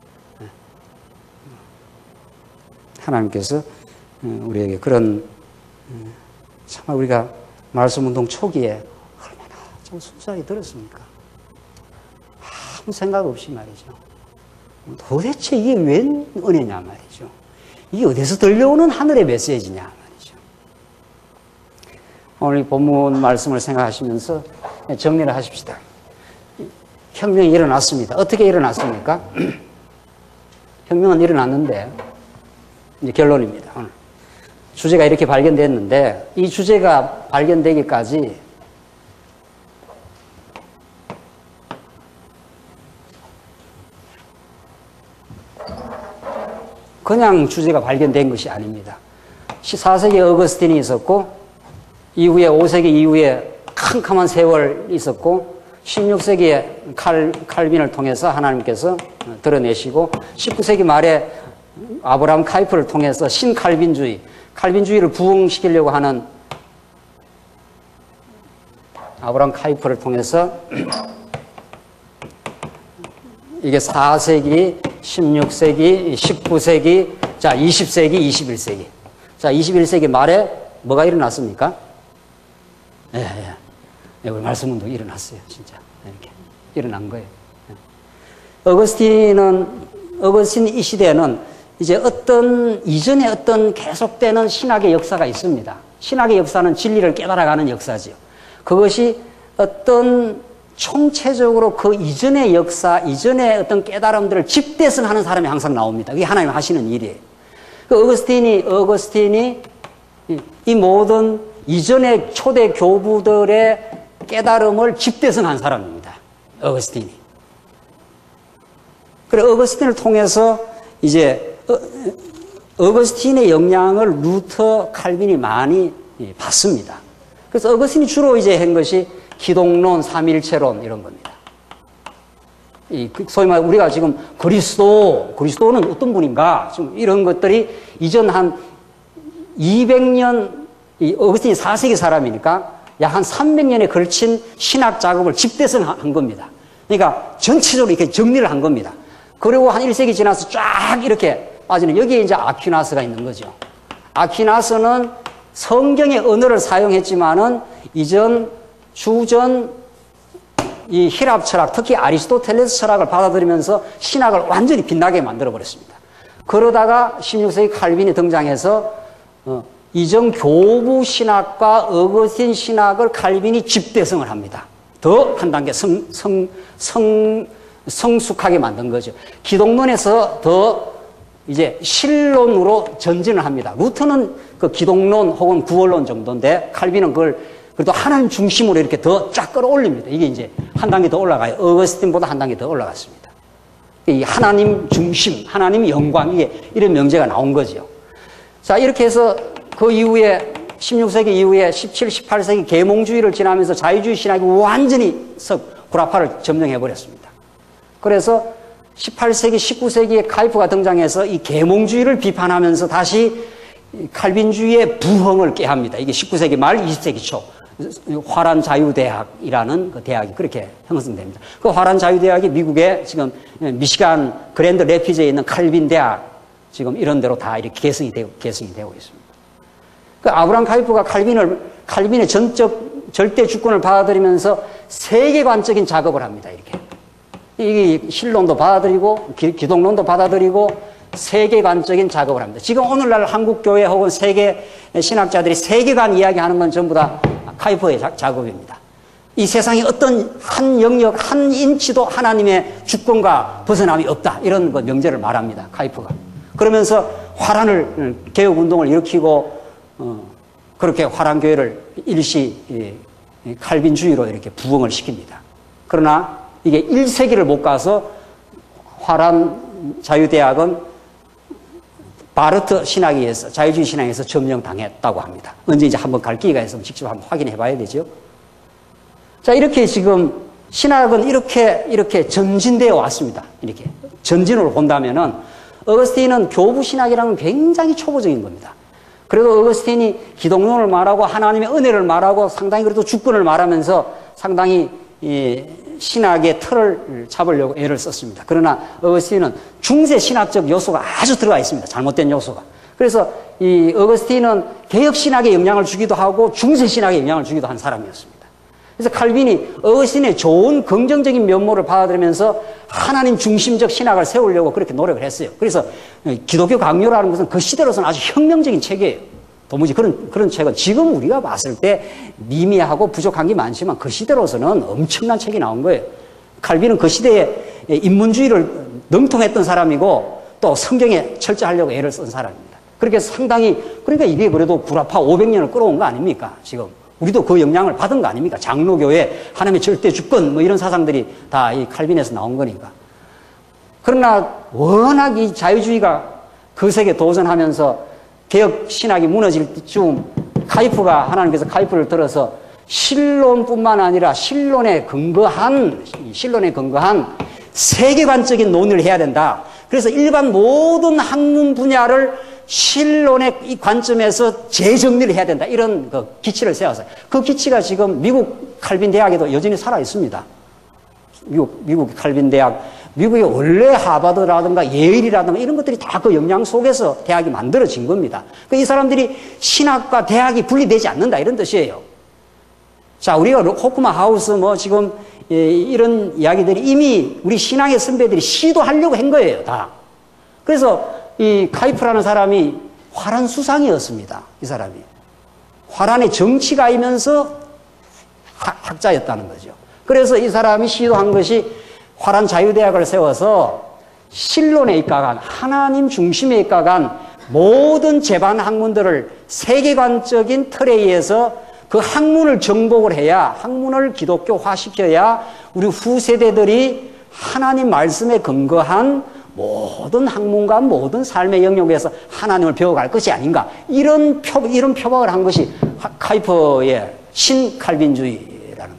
하나님께서 우리에게 그런 정말 우리가 말씀 운동 초기에 얼마나 좀 순수하게 들었습니까? 아무 생각 없이 말이죠. 도대체 이게 웬 은혜냐 말이죠. 이게 어디서 들려오는 하늘의 메시지냐 말이죠. 오늘 본문 말씀을 생각하시면서 정리를 하십시다. 혁명이 일어났습니다. 어떻게 일어났습니까? 혁명은 일어났는데 이제 결론입니다. 오늘 주제가 이렇게 발견됐는데 이 주제가 발견되기까지 그냥 주제가 발견된 것이 아닙니다. 14세기에 어거스틴이 있었고 이후에 5세기 이후에 캄캄한 세월이 있었고 16세기에 칼빈을 통해서 하나님께서 드러내시고 19세기 말에 아브라함 카이프를 통해서 신칼빈주의, 칼빈주의를 부흥시키려고 하는 아브라함 카이프를 통해서 이게 4세기, 16세기, 19세기, 자 20세기, 21세기. 자 21세기 말에 뭐가 일어났습니까? 우리 말씀운동이 일어났어요. 진짜 이렇게 일어난 거예요. 어거스틴 이 시대에는 이제 어떤 이전에 어떤 계속되는 신학의 역사가 있습니다. 신학의 역사는 진리를 깨달아가는 역사지요. 그것이 어떤 총체적으로 그 이전의 역사, 이전의 어떤 깨달음들을 집대성하는 사람이 항상 나옵니다. 그게 하나님 하시는 일이에요. 그 어거스틴이 이 모든 이전의 초대 교부들의 깨달음을 집대성한 사람입니다. 어거스틴이. 그래 어거스틴을 통해서 이제 어거스틴의 영향을 루터, 칼빈이 많이 받습니다. 그래서 어거스틴이 주로 이제 한 것이 기독론, 삼일체론 이런 겁니다. 소위 말 우리가 지금 그리스도는 어떤 분인가 지금 이런 것들이 이전 한 200년 어거스틴이 4세기 사람이니까 약 한 300년에 걸친 신학 작업을 집대성한 겁니다. 그러니까 전체적으로 이렇게 정리를 한 겁니다. 그리고 한 1세기 지나서 쫙 이렇게 빠지는 여기에 이제 아퀴나스가 있는 거죠. 아퀴나스는 성경의 언어를 사용했지만은 주전 이 히랍 철학, 특히 아리스토텔레스 철학을 받아들이면서 신학을 완전히 빛나게 만들어 버렸습니다. 그러다가 16세기 칼빈이 등장해서 이전 교부 신학과 어거스틴 신학을 칼빈이 집대성을 합니다. 더 한 단계 성숙하게 만든 거죠. 기독론에서 더 이제 신론으로 전진을 합니다. 루터는 그 기독론 혹은 구원론 정도인데 칼빈은 그걸 그래도 하나님 중심으로 이렇게 더 쫙 끌어올립니다. 이게 이제 한 단계 더 올라가요. 어거스틴보다 한 단계 더 올라갔습니다. 이 하나님 중심, 하나님 영광, 이게 이런 명제가 나온 거죠. 자, 이렇게 해서 그 이후에 16세기 이후에 17, 18세기 계몽주의를 지나면서 자유주의 신학이 완전히 구라파를 점령해버렸습니다. 그래서 18세기, 19세기에 카이프가 등장해서 이 계몽주의를 비판하면서 다시 칼빈주의의 부흥을 깨합니다. 이게 19세기 말 20세기 초 화란 자유대학이라는 그 대학이 그렇게 형성됩니다. 그 화란 자유대학이 미국의 지금 미시간 그랜드 레피즈에 있는 칼빈 대학 지금 이런 데로 다 이렇게 개성이 되고 있습니다. 그 아브라함 카이프가 칼빈의 절대 주권을 받아들이면서 세계관적인 작업을 합니다. 이렇게. 이게 신론도 받아들이고 기독론도 받아들이고 세계관적인 작업을 합니다. 지금 오늘날 한국교회 혹은 세계 신학자들이 세계관 이야기하는 건 전부 다 카이프의 작업입니다. 이 세상에 어떤 한 영역, 한 인치도 하나님의 주권과 벗어남이 없다. 이런 거 명제를 말합니다. 카이프가. 그러면서 화란을 개혁운동을 일으키고 그렇게 화란교회를 일시 칼빈주의로 이렇게 부흥을 시킵니다. 그러나 이게 1세기를 못 가서 화란 자유대학은 바르트 신학에 의해서 자유주의 신학에 의해서 점령당했다고 합니다. 언제 이제 한번 갈 기회가 있으면 직접 한번 확인해 봐야 되죠. 자, 이렇게 지금 신학은 이렇게 전진되어 왔습니다. 이렇게 전진으로 본다면은 어거스틴은 교부 신학이라는 굉장히 초보적인 겁니다. 그래도 어거스틴이 기독론을 말하고 하나님의 은혜를 말하고 상당히 그래도 주권을 말하면서 상당히 신학의 틀을 잡으려고 애를 썼습니다. 그러나 어거스틴은 중세 신학적 요소가 아주 들어가 있습니다. 잘못된 요소가. 그래서 이 어거스틴은 개혁 신학에 영향을 주기도 하고 중세 신학에 영향을 주기도 한 사람이었습니다. 그래서 칼빈이 어거스틴의 좋은 긍정적인 면모를 받아들이면서 하나님 중심적 신학을 세우려고 그렇게 노력을 했어요. 그래서 기독교 강요라는 것은 그 시대로서는 아주 혁명적인 체계예요. 도무지 그런 책은 지금 우리가 봤을 때 미미하고 부족한 게 많지만 그 시대로서는 엄청난 책이 나온 거예요. 칼빈은 그 시대에 인문주의를 능통했던 사람이고 또 성경에 철저하려고 애를 쓴 사람입니다. 그렇게 상당히, 그러니까 이게 그래도 구라파 500년을 끌어온 거 아닙니까? 지금. 우리도 그 영향을 받은 거 아닙니까? 장로교회, 하나님의 절대 주권, 뭐 이런 사상들이 다 이 칼빈에서 나온 거니까. 그러나 워낙 이 자유주의가 그 세계 도전하면서 개혁 신학이 무너질 때쯤 카이프가, 하나님께서 카이프를 들어서 신론뿐만 아니라 신론에 근거한 세계관적인 논의를 해야 된다. 그래서 일반 모든 학문 분야를 신론의 이 관점에서 재정리를 해야 된다. 이런 그 기치를 세웠어요. 그 기치가 지금 미국 칼빈 대학에도 여전히 살아 있습니다. 미국 칼빈 대학, 미국의 원래 하버드라든가 예일이라든가 이런 것들이 다 그 영향 속에서 대학이 만들어진 겁니다. 이 사람들이 신학과 대학이 분리되지 않는다 이런 뜻이에요. 자, 우리가 호쿠마 하우스 뭐 지금 이런 이야기들이 이미 우리 신앙의 선배들이 시도하려고 한 거예요, 다. 그래서 이 카이프라는 사람이 화란 수상이었습니다. 이 사람이. 화란의 정치가이면서 학자였다는 거죠. 그래서 이 사람이 시도한 것이 화란 자유대학을 세워서 신론에 입각한, 하나님 중심에 입각한 모든 제반 학문들을 세계관적인 틀에 의해서 그 학문을 정복을 해야, 학문을 기독교화시켜야 우리 후세대들이 하나님 말씀에 근거한 모든 학문과 모든 삶의 영역에서 하나님을 배워갈 것이 아닌가. 이런 표박을 한 것이 카이퍼의 신칼빈주의라는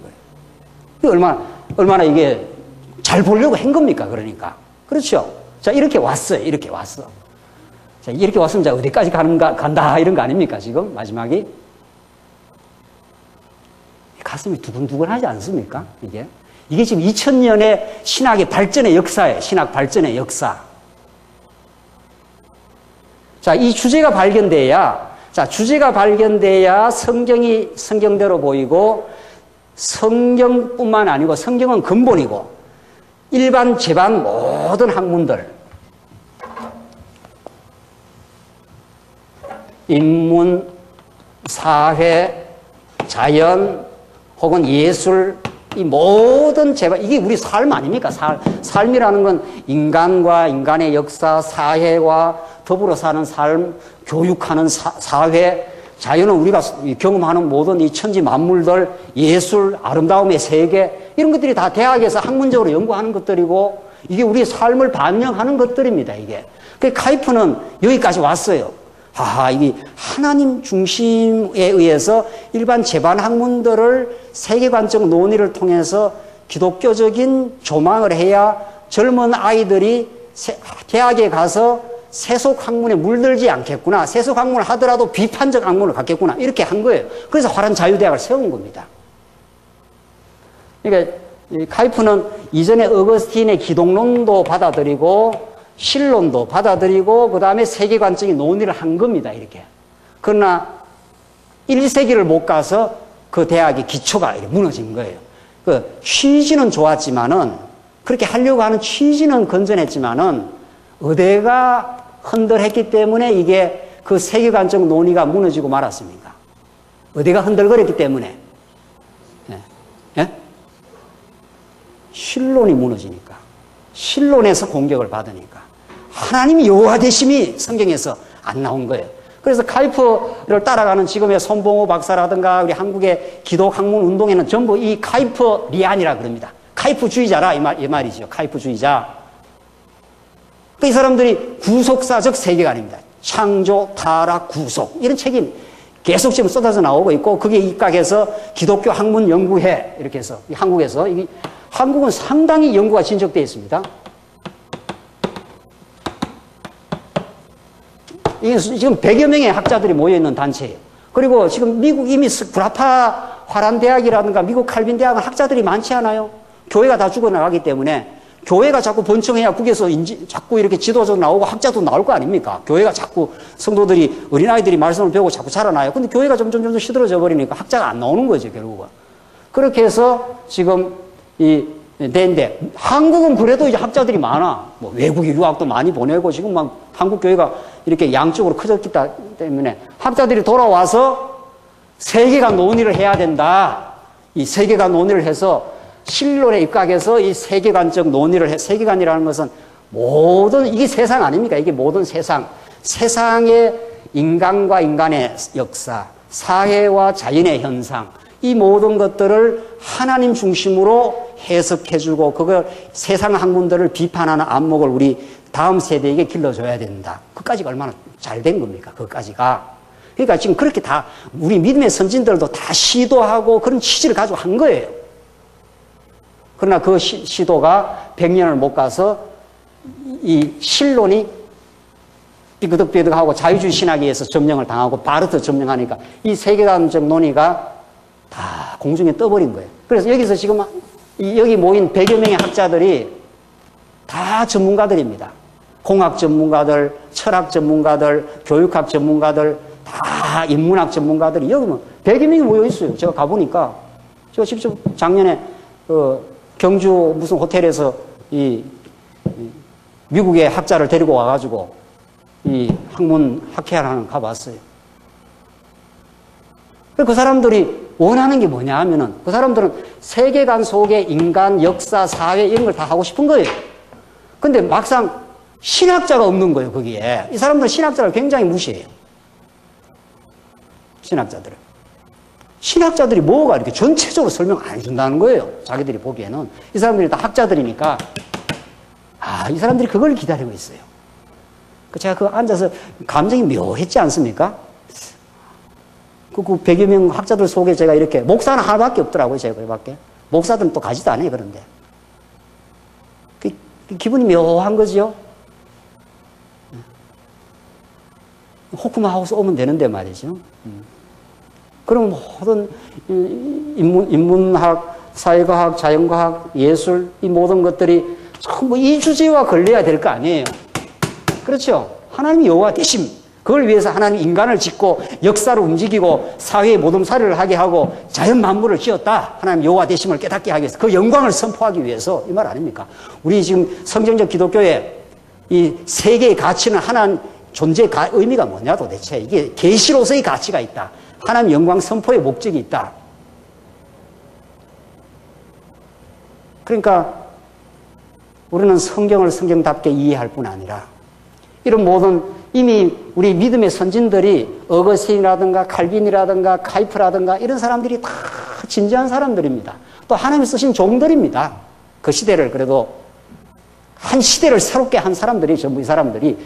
거예요. 얼마나 이게 잘 보려고 한 겁니까? 그러니까. 그렇죠. 자, 이렇게 왔어요. 이렇게 왔어. 자, 이렇게 왔으면 자, 어디까지 간다. 이런 거 아닙니까? 지금 마지막이. 가슴이 두근두근 하지 않습니까? 이게 지금 2000년의 신학의 발전의 역사예요. 신학 발전의 역사. 자, 이 주제가 발견돼야 성경이 성경대로 보이고, 성경뿐만 아니고 성경은 근본이고, 일반 제반 모든 학문들, 인문, 사회, 자연, 혹은 예술, 이 모든 제반, 이게 우리 삶 아닙니까? 삶이라는 건 인간과 인간의 역사, 사회와 더불어 사는 삶, 교육하는 사회, 자연은 우리가 경험하는 모든 이 천지 만물들, 예술, 아름다움의 세계, 이런 것들이 다 대학에서 학문적으로 연구하는 것들이고, 이게 우리의 삶을 반영하는 것들입니다, 이게. 그 카이프는 여기까지 왔어요. 이게 하나님 중심에 의해서 일반 제반 학문들을 세계관적 논의를 통해서 기독교적인 조망을 해야 젊은 아이들이 대학에 가서 세속 학문에 물들지 않겠구나. 세속 학문을 하더라도 비판적 학문을 갖겠구나. 이렇게 한 거예요. 그래서 화란 자유대학을 세운 겁니다. 그러니까 카이프는 이전에 어거스틴의 기독론도 받아들이고 신론도 받아들이고 그 다음에 세계관적인 논의를 한 겁니다. 이렇게. 그러나 1세기를 못 가서 그 대학의 기초가 이렇게 무너진 거예요. 그 취지는 좋았지만은, 그렇게 하려고 하는 취지는 건전했지만은 의대가 흔들했기 때문에 이게 그 세계관적 논의가 무너지고 말았습니까? 의대가 흔들거렸기 때문에. 예? 신론이 무너지니까. 신론에서 공격을 받으니까. 하나님이 여호와 되심이 성경에서 안 나온 거예요. 그래서 카이프를 따라가는 지금의 손봉호 박사라든가 우리 한국의 기독학문 운동에는 전부 이 카이프리안이라 그럽니다. 카이프주의자라 이 말이죠. 카이프주의자. 이 사람들이 구속사적 세계관입니다. 창조, 타락, 구속. 이런 책이 계속 지금 쏟아져 나오고 있고, 그게 입각해서 기독교 학문 연구회 이렇게 해서 한국에서, 한국은 상당히 연구가 진척되어 있습니다. 이게 지금 100여 명의 학자들이 모여있는 단체예요. 그리고 지금 미국 이미 구라파 화란대학이라든가 미국 칼빈대학은 학자들이 많지 않아요. 교회가 다 죽어나가기 때문에 교회가 자꾸 번창해야 국에서 자꾸 이렇게 지도자도 나오고 학자도 나올 거 아닙니까? 교회가 자꾸 성도들이, 어린아이들이 말씀을 배우고 자꾸 자라나요. 근데 교회가 점점 시들어져 버리니까 학자가 안 나오는 거죠, 결국은. 그렇게 해서 지금 되는데, 한국은 그래도 이제 학자들이 많아. 뭐 외국에 유학도 많이 보내고, 지금 막 한국 교회가 이렇게 양쪽으로 커졌기 때문에 학자들이 돌아와서 세계관 논의를 해야 된다. 이 세계관 논의를 해서 신론에 입각해서 이 세계관적 논의를 해. 세계관이라는 것은 모든, 이게 세상 아닙니까? 이게 모든 세상. 세상의 인간과 인간의 역사, 사회와 자연의 현상, 이 모든 것들을 하나님 중심으로 해석해주고 그걸 세상 학문들을 비판하는 안목을 우리 다음 세대에게 길러줘야 된다. 그까지가 얼마나 잘 된 겁니까? 그까지가. 그러니까 지금 그렇게 다 우리 믿음의 선진들도 다 시도하고 그런 취지를 가지고 한 거예요. 그러나 그 시도가 100년을 못 가서 이 신론이 삐그덕삐그덕하고 자유주의 신학에 의해서 점령을 당하고 바르트 점령하니까 이 세계관적 논의가 다 공중에 떠버린 거예요. 그래서 여기서 지금 여기 모인 100여 명의 학자들이 다 전문가들입니다. 공학 전문가들, 철학 전문가들, 교육학 전문가들, 다 인문학 전문가들이 여기 뭐 100여 명이 모여 있어요. 제가 가보니까. 제가 직접 작년에 경주 무슨 호텔에서 이 미국의 학자를 데리고 와가지고 이 학문 학회하러 가봤어요. 그 사람들이 원하는 게 뭐냐 하면은 그 사람들은 세계관 속에 인간, 역사, 사회 이런 걸 다 하고 싶은 거예요. 근데 막상 신학자가 없는 거예요, 거기에. 이 사람들은 신학자를 굉장히 무시해요. 신학자들은. 신학자들이 뭐가 이렇게 전체적으로 설명 안 해준다는 거예요. 자기들이 보기에는. 이 사람들이 다 학자들이니까, 이 사람들이 그걸 기다리고 있어요. 제가 그 앉아서 감정이 묘했지 않습니까? 그 100여 명 학자들 속에 제가 이렇게, 목사는 하나밖에 없더라고요, 제가 그밖에. 목사들은 또 가지도 않아요, 그런데. 그 기분이 묘한 거죠. 호쿠마 하우스 오면 되는데 말이죠. 그럼 모든 인문학, 사회과학, 자연과학, 예술, 이 모든 것들이 전부 이 주제와 걸려야 될 거 아니에요. 그렇죠? 하나님이 여호와 되심. 그걸 위해서 하나님 인간을 짓고 역사를 움직이고 사회의 모둠살이를 하게 하고 자연 만물을 지었다. 하나님 여호와 되심을 깨닫게 하기 위해서 그 영광을 선포하기 위해서 이 말 아닙니까? 우리 지금 성경적 기독교의 이 세계의 가치는 하나님 존재의 의미가 뭐냐 도대체. 이게 계시로서의 가치가 있다. 하나님 영광 선포의 목적이 있다. 그러니까 우리는 성경을 성경답게 이해할 뿐 아니라 이런 모든 이미 우리 믿음의 선진들이 어거스틴이라든가 칼빈이라든가 카이프라든가 이런 사람들이 다 진지한 사람들입니다. 또 하나님이 쓰신 종들입니다. 그 시대를 그래도 한 시대를 새롭게 한 사람들이 전부 이 사람들이.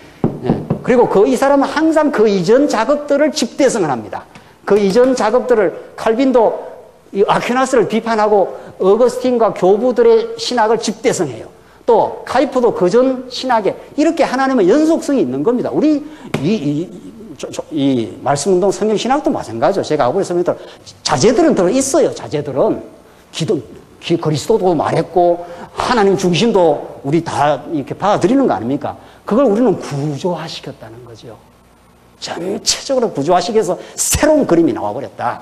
그리고 이 사람은 항상 그 이전 작업들을 집대성을 합니다. 그 이전 작업들을 칼빈도 이 아퀴나스를 비판하고 어거스틴과 교부들의 신학을 집대성해요. 또 카이프도 그전 신학에 이렇게 하나님의 연속성이 있는 겁니다. 우리 이 말씀운동 성경신학도 마찬가지죠. 제가 아버지 설명대로 자제들은 들어 있어요. 자제들은 그리스도도 말했고 하나님 중심도 우리 다 이렇게 받아들이는 거 아닙니까? 그걸 우리는 구조화시켰다는 거죠. 전체적으로 구조화시켜서 새로운 그림이 나와버렸다.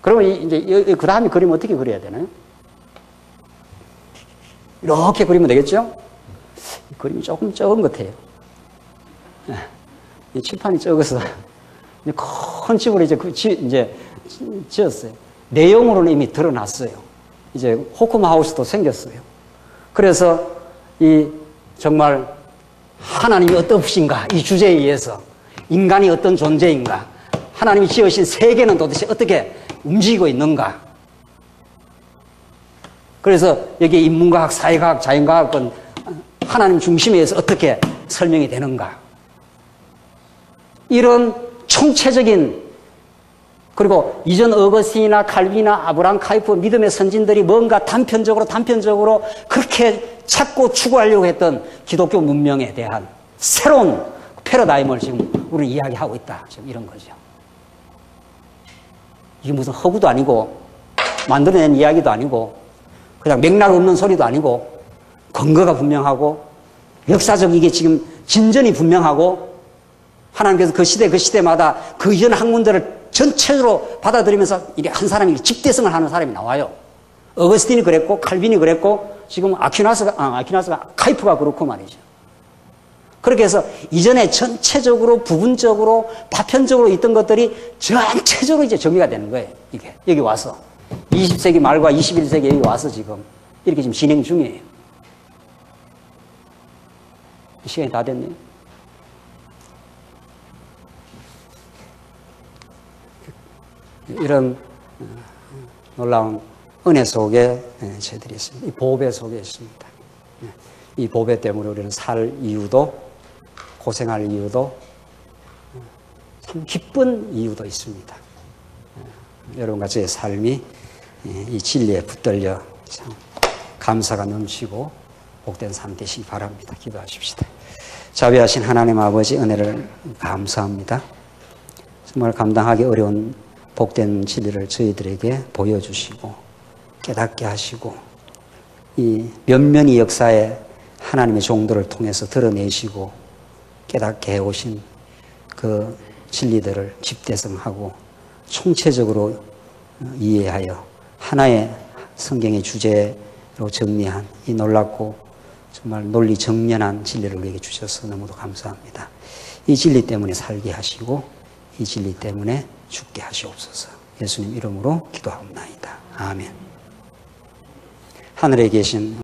그러면 이제 그 다음에 그림 어떻게 그려야 되나요? 이렇게 그리면 되겠죠? 그림이 조금 적은 것 같아요. 이 칠판이 적어서 큰 집으로 이제 지었어요. 내용으로는 이미 드러났어요. 이제 호쿠마 하우스도 생겼어요. 그래서 정말 하나님이 어떠신가 이 주제에 의해서 인간이 어떤 존재인가, 하나님이 지으신 세계는 도대체 어떻게 움직이고 있는가. 그래서 여기 인문과학, 사회과학, 자연과학은 하나님 중심에 의해서 어떻게 설명이 되는가. 이런 총체적인, 그리고 이전 어거스틴이나 칼빈이나 아브라함, 카이프 믿음의 선진들이 뭔가 단편적으로 그렇게 찾고 추구하려고 했던 기독교 문명에 대한 새로운 패러다임을 지금 우리는 이야기하고 있다. 지금 이런 거죠. 이게 무슨 허구도 아니고 만들어낸 이야기도 아니고 그냥 맥락 없는 소리도 아니고 근거가 분명하고 역사적 이게 지금 진전이 분명하고 하나님께서 그 시대마다 그 이전 학문들을 전체적으로 받아들이면서 한 사람이 집대성을 하는 사람이 나와요. 어거스틴이 그랬고 칼빈이 그랬고 지금 아퀴나스가 카이프가 그렇고 말이죠. 그렇게 해서 이전에 전체적으로 부분적으로 파편적으로 있던 것들이 전체적으로 이제 정리가 되는 거예요. 이게 여기 와서 20세기 말과 21세기 여기 와서 지금 이렇게 지금 진행 중이에요. 시간이 다 됐네요. 이런 놀라운 은혜 속에 저희들이 있습니다. 이 보배 속에 있습니다. 이 보배 때문에 우리는 살 이유도 고생할 이유도 참 기쁜 이유도 있습니다. 여러분과 저의 삶이 이 진리에 붙들려 참 감사가 넘치고 복된 삶 되시기 바랍니다. 기도하십시다. 자비하신 하나님 아버지 은혜를 감사합니다. 정말 감당하기 어려운 복된 진리를 저희들에게 보여주시고 깨닫게 하시고 이 면면이 역사에 하나님의 종들을 통해서 드러내시고 깨닫게 해오신 그 진리들을 집대성하고 총체적으로 이해하여 하나의 성경의 주제로 정리한 이 놀랍고 정말 논리 정연한 진리를 우리에게 주셔서 너무도 감사합니다. 이 진리 때문에 살게 하시고 이 진리 때문에 죽게 하시옵소서. 예수님 이름으로 기도하옵나이다. 아멘. 하늘에 계신